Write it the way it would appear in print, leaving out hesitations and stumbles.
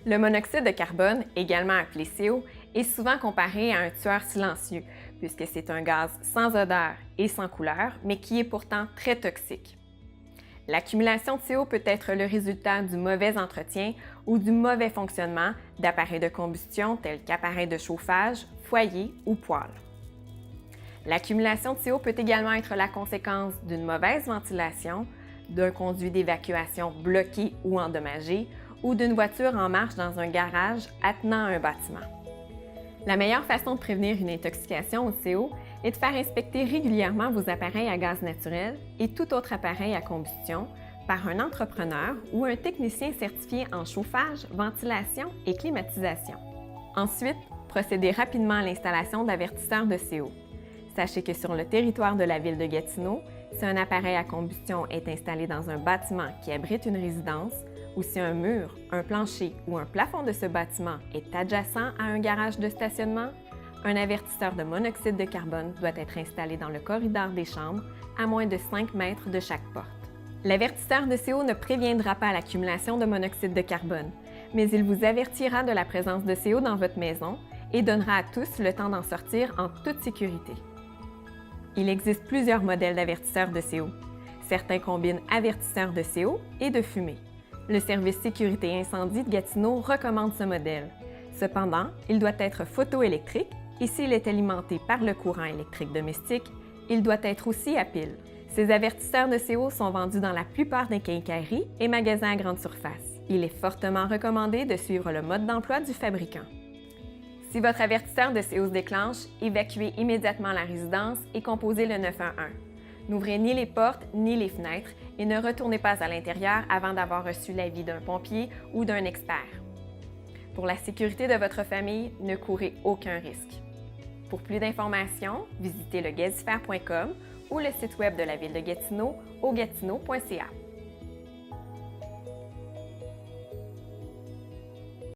Le monoxyde de carbone, également appelé CO, est souvent comparé à un tueur silencieux, puisque c'est un gaz sans odeur et sans couleur, mais qui est pourtant très toxique. L'accumulation de CO peut être le résultat du mauvais entretien ou du mauvais fonctionnement d'appareils de combustion tels qu'appareils de chauffage, foyers ou poêles. L'accumulation de CO peut également être la conséquence d'une mauvaise ventilation, d'un conduit d'évacuation bloqué ou endommagé, ou d'une voiture en marche dans un garage attenant à un bâtiment. La meilleure façon de prévenir une intoxication au CO est de faire inspecter régulièrement vos appareils à gaz naturel et tout autre appareil à combustion par un entrepreneur ou un technicien certifié en chauffage, ventilation et climatisation. Ensuite, procédez rapidement à l'installation d'avertisseurs de CO. Sachez que sur le territoire de la ville de Gatineau, si un appareil à combustion est installé dans un bâtiment qui abrite une résidence, ou si un mur, un plancher ou un plafond de ce bâtiment est adjacent à un garage de stationnement, un avertisseur de monoxyde de carbone doit être installé dans le corridor des chambres à moins de 5 mètres de chaque porte. L'avertisseur de CO ne préviendra pas l'accumulation de monoxyde de carbone, mais il vous avertira de la présence de CO dans votre maison et donnera à tous le temps d'en sortir en toute sécurité. Il existe plusieurs modèles d'avertisseurs de CO. Certains combinent avertisseurs de CO et de fumée. Le service sécurité incendie de Gatineau recommande ce modèle. Cependant, il doit être photoélectrique et s'il est alimenté par le courant électrique domestique, il doit être aussi à pile. Ces avertisseurs de CO sont vendus dans la plupart des quincailleries et magasins à grande surface. Il est fortement recommandé de suivre le mode d'emploi du fabricant. Si votre avertisseur de CO se déclenche, évacuez immédiatement la résidence et composez le 911. N'ouvrez ni les portes ni les fenêtres et ne retournez pas à l'intérieur avant d'avoir reçu l'avis d'un pompier ou d'un expert. Pour la sécurité de votre famille, ne courez aucun risque. Pour plus d'informations, visitez legazifère.com ou le site web de la ville de Gatineau au gatineau.ca.